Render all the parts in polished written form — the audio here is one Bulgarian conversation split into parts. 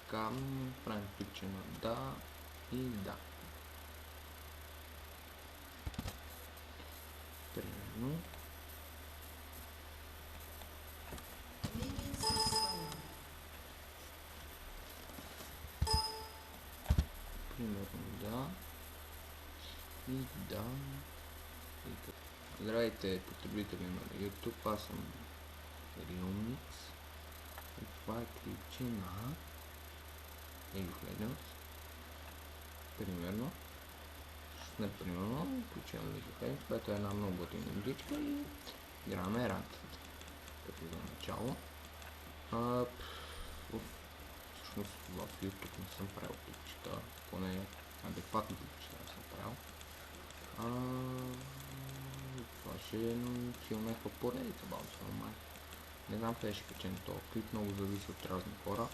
Така, правим клипче на да и да. Примерно. Да. И да. Здравейте, потребители на YouTube, аз съм Realmix. И това е клипче на League of Legends. Примерно. Не примерно, клипче на League of Legends, което е една много готина игричка и играме ранкът. Като за начало. Всъщност в YouTube не съм правил клипчета, поне адекватни клипчета не съм правил. Това ще е силно някаква поредица, баба май. Не знам къде ще качем този клип, много зависи от разни хора.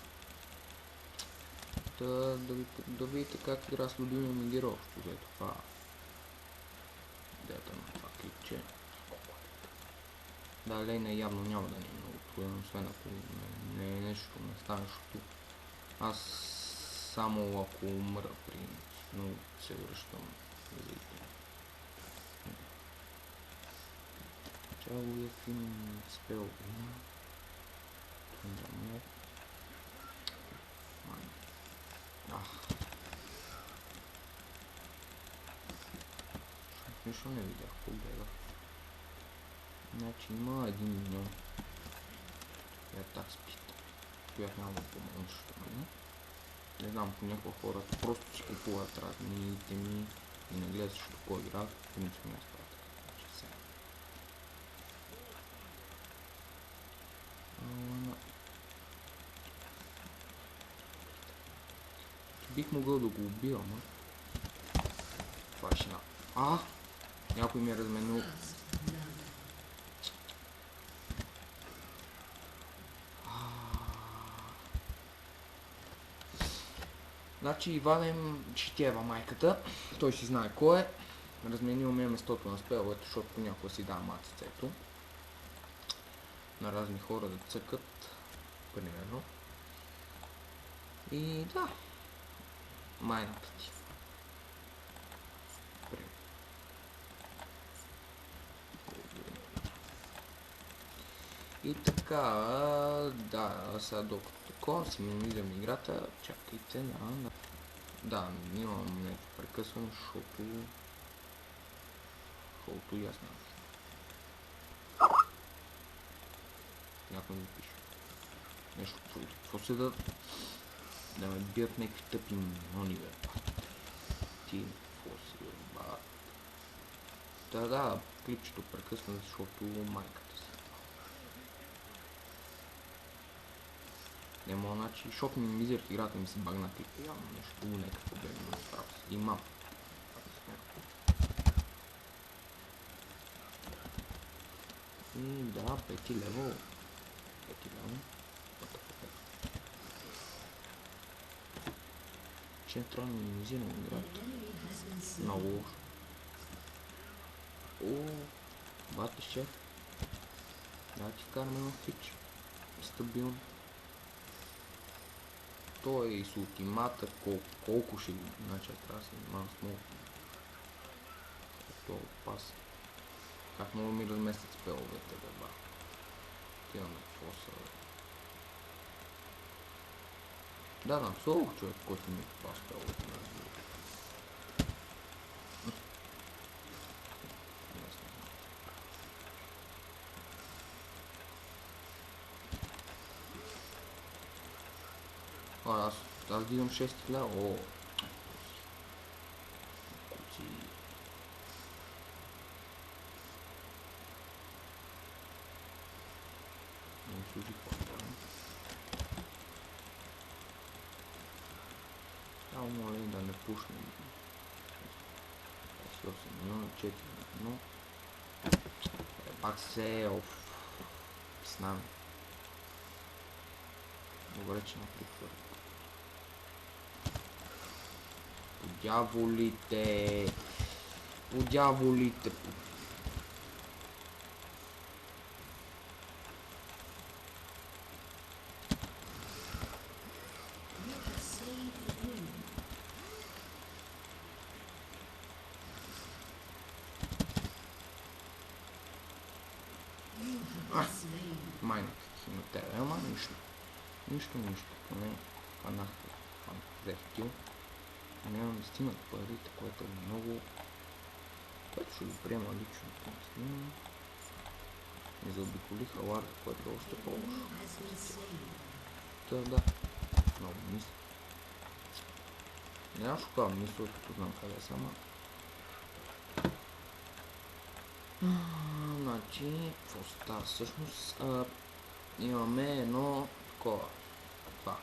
Да видите как игра с любимия ми герой, общо взето това идеята на това клипче. Да, Лейна явно няма да ни е много труден, освен ако не е нещо не стане, защото аз само ако умра но се връщам за игра. Чало е фин спел има. Тундамет. Нищо не видях, погледах. Значи има един миньон. Която аз питам. Която няма да помогна, защото мене. Не знам, понякога хората просто си купуват разни итеми и не гледат защото кой игра, и не сме аз правя така. Значи сега. Бих могъл да го убия, ама. Това ще на... Някой ми е разменил. Значи Иванем Читева майката, той си знае кой е. Разменил ми е местото на спеловете, защото понякога си дава матицето. На разни хора да цъкат, примерно. И да, майната ти. И така, да, сега докато такова си минимизирам играта, чакайте на... Да, имам нещо прекъсване, защото и аз знам. Някой ми пише. Нещо какво се да ме бият някакви тъпи миньони, бе. Ти, какво си, бе, да, клипчето прекъсна, защото майката си. Нема, значи, защото минимизирах играта ми се багна клипа, явно нещо, някакъв проблем има справа си. Имам. И да, 5 левел. 5 левел. Че трябва да минимизирам играта. Много лошо. Бати ще. Да ти вкараме на фич. Стабилно. Той е и с ултимата, колко ще го, значи трябва да се занимавам с много. Това е опасно. Как мога ми разместят спеловете, баба? Тиваме какво са... Да, напсолвах човек, който ми е попал спеловете на разбира. Аз дигам 6 лева. Моля да не пушнем. 8 милиона, 4 милиона. Пак се с нами. Добре, че наприхват. Подяволите. Подяволите. Майната ти на тебе, ама нищо. Нищо. Поне хванах, взех кил. Нямам да стигнат парите, което е много... което ще го приема лично. И заобиколиха ларка, което е още по-лошо. Да. Много мисля. Няма шоколад мисля, като знам къде са, ама... Значи, какво става всъщност? Имаме едно такова. Това.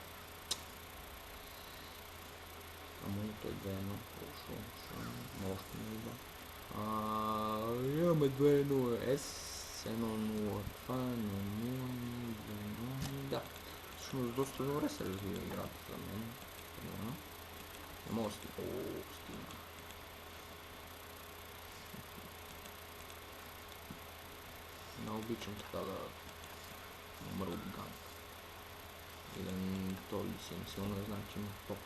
Амуното е 2-1. Лошо. Още не идва. Имаме 2-1 S. 1-0. Това е 0. Да. Всъщност доста добре се развива играта за мен. Не мога да стигна. Не обичам така да умра от ганг. И да той си им силно не знае, че има топ.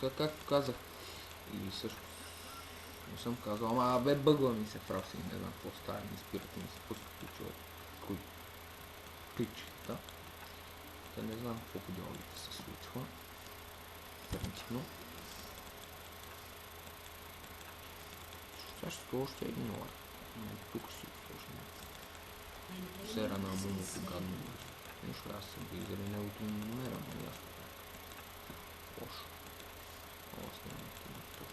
Както казах, и също не съм казал, ама бе бъгва ми се фрапси, не знам какво става, не спирате ми се пускат ключите. Да не знам какво по дяволите се случва. Принципно. Ще още един лайк. Тук си почне. Сера на Амуното гадно. Нищо, аз съм ги заради негото не намерам, но ясно. Лошо. Аз няма това.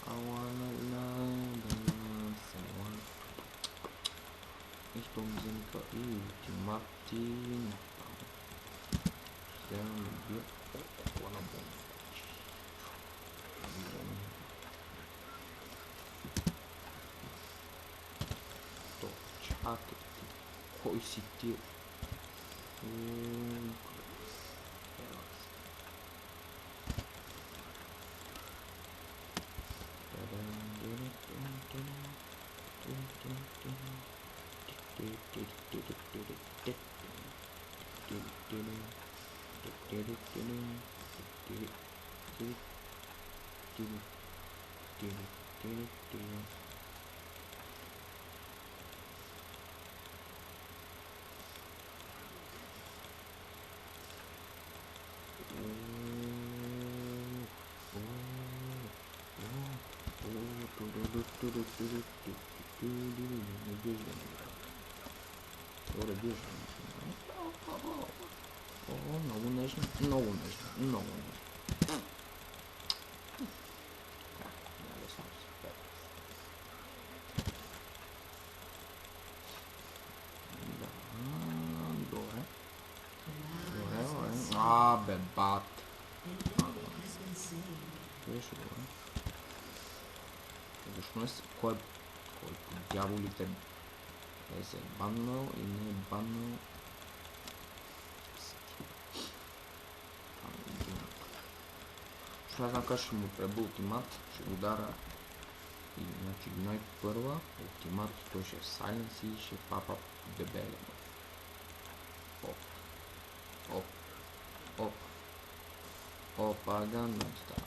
I wanna love someone. Ich komme sie nicht die Martin. Sehr mit wanna bomb. То, чакай ти. Кой си ти? Добре, бежим. О, много нежно. Много нежно. Добре. Бе, бат. Беше добре. Защо не се... Кой по дяволите е се баннал и не е баннал? Ще знам как ще му треба ултимат, ще го дара и значи Ignite първа, ултимат, той ще е Silence и ще папа дебеле. Опа, Gangnam Style.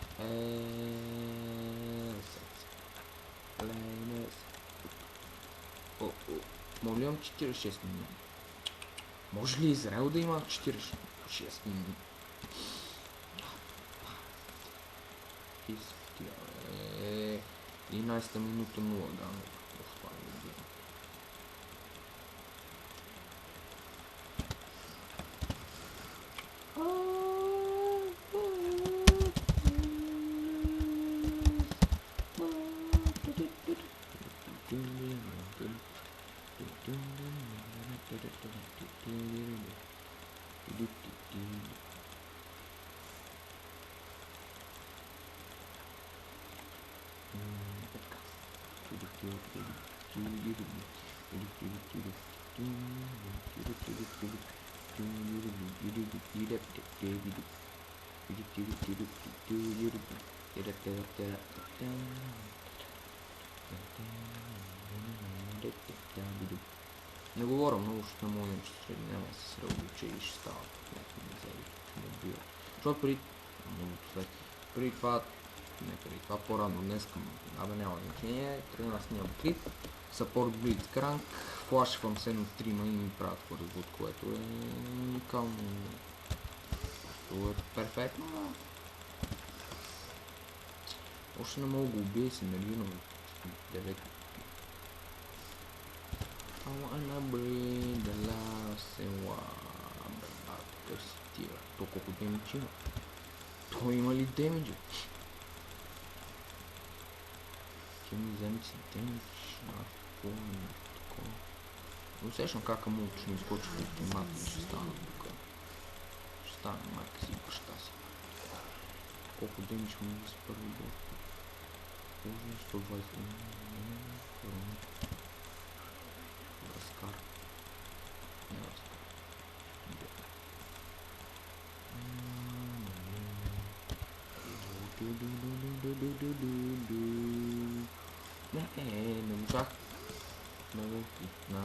Молям 46 минути. Може ли Израел да има 46 минути? 11 минута 0, да, но това не е. Не говоря много, ще не мога че няма да се средоточи и ще става някакви мизери, ще му убива. Защото при много след Преди това, не преди това, по-рано днес към... Абе няма значение, тръгна с няма клип. Support Blitzcrank, флашвам се на трима и ми правят развод, което е уникално. Това е перфектно. Още не мога да го убия и се нервирам от 9. I wanna breathe the last one. Търси тия. То колко демидж има? Той има ли демиджа? Ще ми вземе си демидж. Такова. Усещам как му ще ми скочи в ултимат и ще стана тук. Ще стане майка си и баща си. Колко демидж му има с първи бой? 120. Разкар. Не разкар. Не можах. Много на...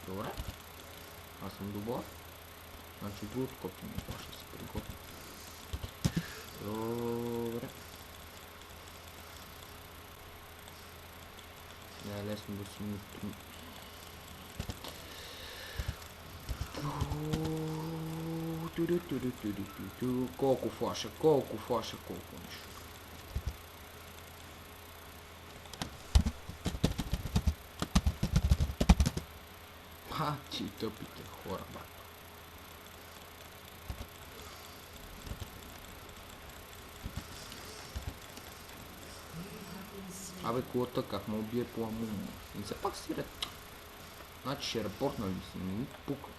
Добре. Аз съм добър. Значи другото копи ми ще се приготви. Добре. Не е лесно да си ми трудно. Колко флаша, колко нищо. Ти тъпите хора, бат. Абе, колата как ме убие по амума. И все пак си ред. Значи ще репортна ли си, не ми пука.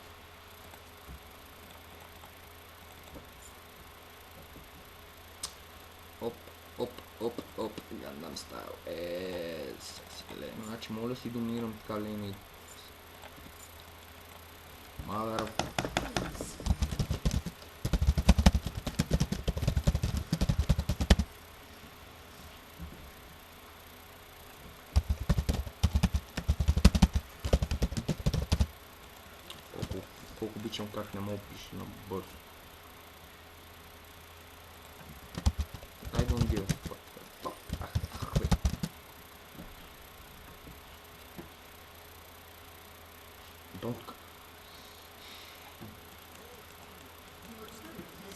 Оп, Гандам стайл. Секси лейн. Значи моля си доминирам така лейна и... Мадър. Колко обичам как не мога пише на бързо. I don't give a fuck. Don't.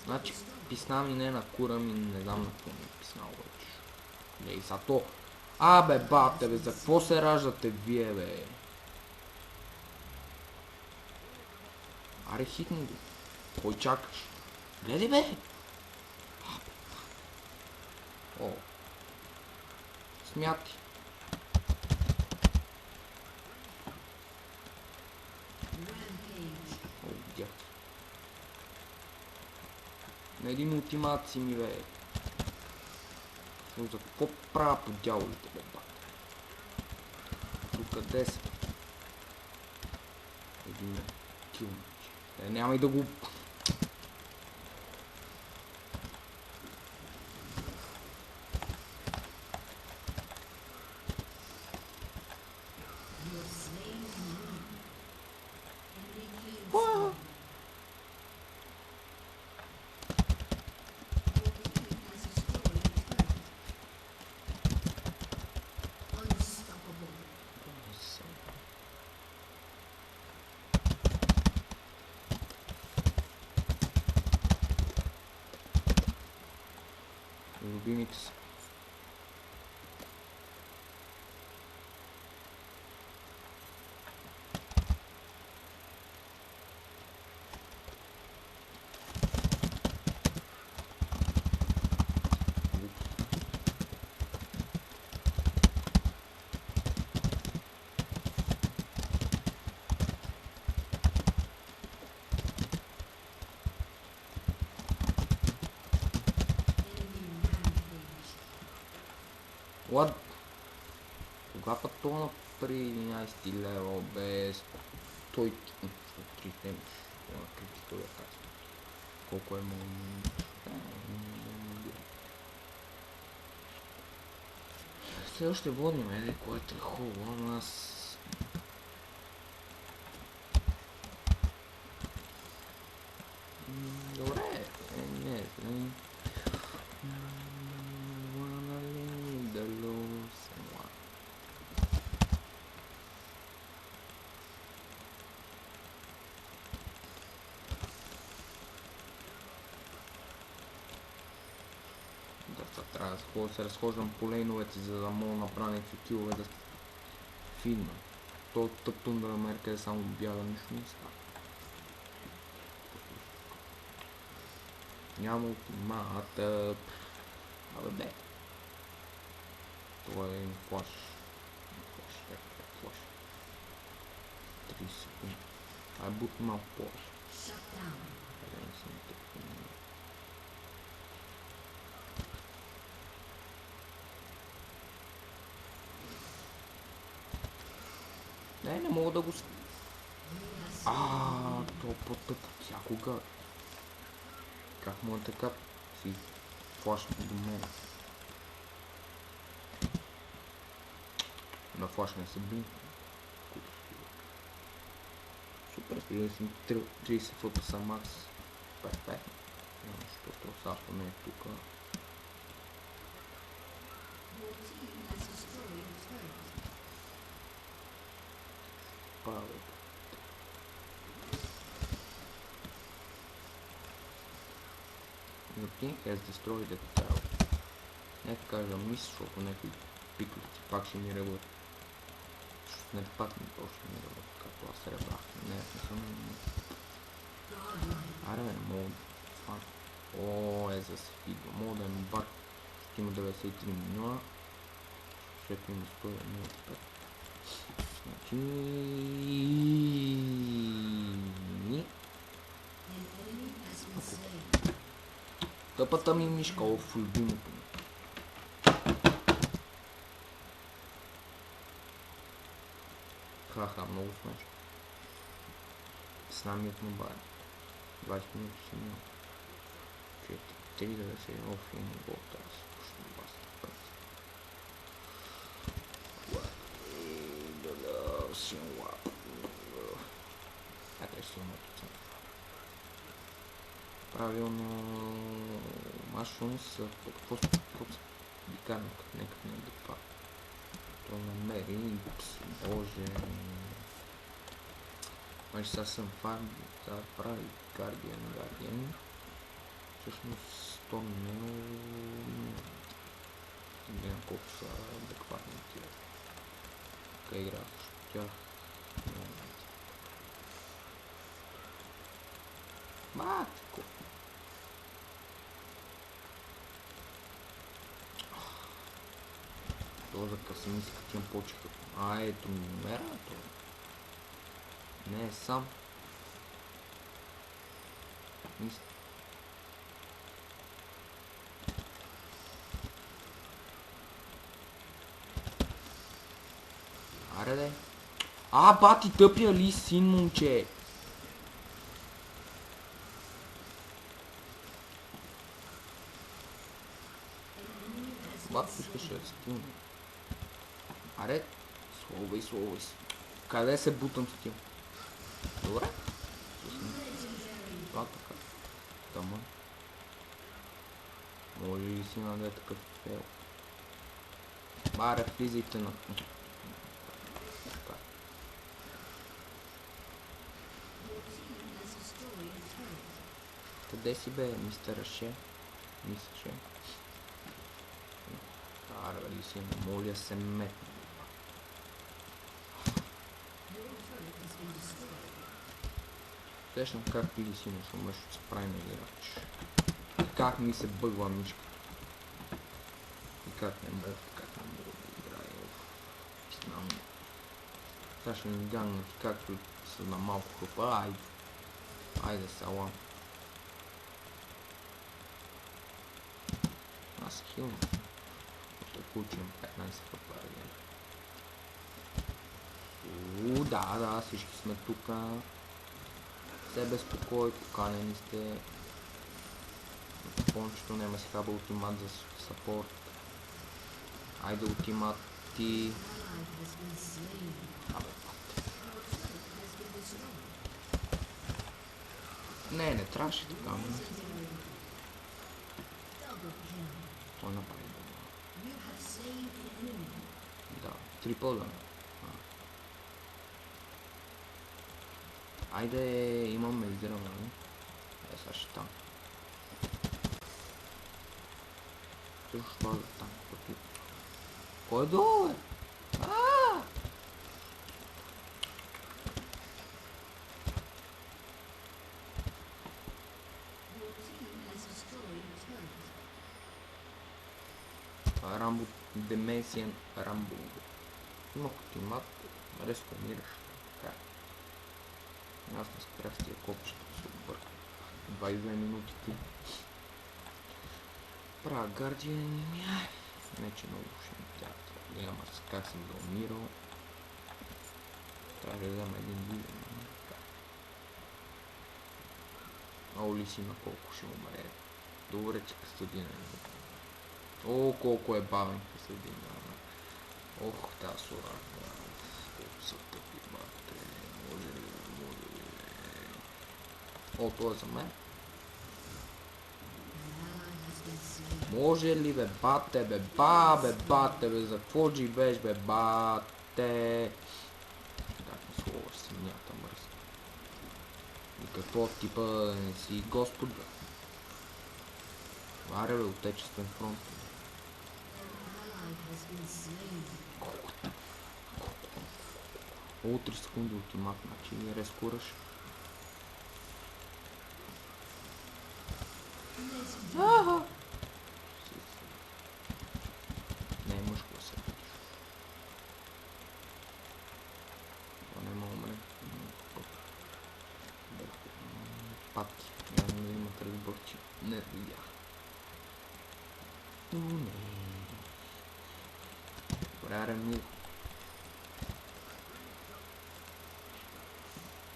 Значи писна ми не на кура ми, не знам на какво ми е писнал вече. Ей, са то. Абе, бате, бе, за какво се раждате вие, бе? Аре, хитни го. Кой чакаш? Гледай, бе! О. Смяти. О, дядо. На един ултимат си ми, бе. За какво правя по дяволите, бе, бат? Докъде са? Един кил. Няма и да го... Любимите са. What? Кога път това при 11 лева без той 3 темиш? Това критика да казвам. Колко е момент? Все още водим, което е хубаво, ама аз... Добре, не. Да, трябва да се разхождам по лейновете, за да мога да направя някакви килове да фигна. То тъп тундра мерка е само бяга, нищо не става. Няма ултимата. Абе бе. Това е флаш. Флаш. 30 секунди. Ай бутни малко повече. Не мога да го... То по-тъп от всякога. Как му е така? Си флашна до мен. На флашна се би. Супер, при да съм 30 FPS макс. Перфектно. Защото Сасо не е тук. Правил. The king has destroyed the tower. Нека кажа мис, защото някой пиклици пак ще ми реват. Не пак ми то ще ми реват, като аз ребрах. Не съм... Аре бе, мога да... за си фигва. Мога да им бар. Ще има 93 милиона. Ще има 105. Значи... Тъпата ми мишка, в любимото ми. Ха-ха, много смешно. С намият му бая. 20 минути си минал. 3 да се оф и не го тази. Пушно баста път. Правилно машон са какво са дикарнак, нека не да това. То намери, боже. Май сега съм фарм, да прави Guardian. Всъщност 100 мил... Гледам колко са адекватни тия. Така играят с тях. Матко! Това за късминска тим почеха. Ето номерато. Не е сам. Аре де. Бати тъпия ли син, момче? Бати искаше да стигне. Аре. Словай. Къде се бутам с тим? Добре. Това така. Тама. Може ли си наде такъв фейл? Баре, влизайте на... Къде си бе, мистер Аше? Мисъше? Аре, ли си, моля се метна. Сещам как ти ли си нещо нещо се прави на играч. Как ми се бъгва мишка. И как не мога да играя. Знам. Сега ще ми гангнат както са на малко хъпа. Айде сала. Аз хилна. Ще учим 15 хъпа. Да, всички сме тука. Все безпокой, поканени сте. Пончето няма си хаба ултимат за саппорт. Айде ултимат ти. Не трябваше така. Той направи да. Трипъл да. Айде, имам лидиране. Сега ще там. Също това да там пъти. Кой е долу, бе? Ааа! Това е Рамбо, Деменсиен Рамбо. Много ти мат, рескомираш. Така. Аз не спрях с тия копчета, се обърка. 22 минути ти. Правя гардиен. Не, че много ще ми театър. Гледам аз как съм да умирал. Трябва да взема един видео. Оли си на колко ще умре. Добре, че Кастадина е. О, колко е бавен Кастадина. Ох, тази сура. Колко са тъпи, бате. Може ли, може ли. О, това е за мен. Може ли, бе, бате, бе, бате, бе, за какво живееш, бе, бате? Как ми словаш семията мръс? И какво типа не си Господ, бе? Аре, бе, отечествен фронт. О, 3 секунди ултимат, значи ми рескураш. Не е мъжко да се видиш. Това не мога умре. Патки. Няма да имат разбърчи. Не видях. Добре, аре ми.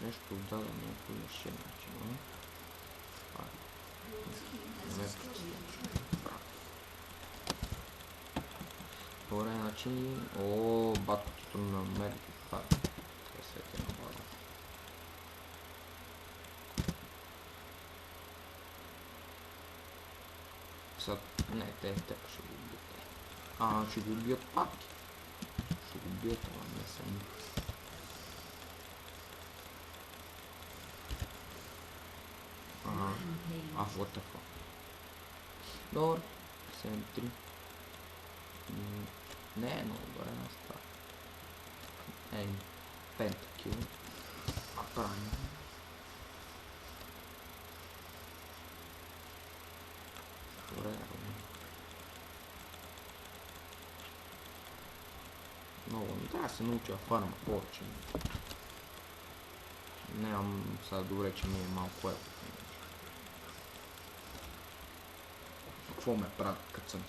Нещо отдада някой леше, значи, не? Не ме добре, значи... О, батото на Мерки. Това е светя на база. Сега... Не, те ще го убият. Ще го убият патки. Ще го убият, ама не сами. What the fuck. Добре. 7-3. Не е много добре на стар. Пентакил. Правилно. Добре, много не трябва да се науча фарма повече. Нямам сега добре, че ми е малко епо. Какво ме правят, като съм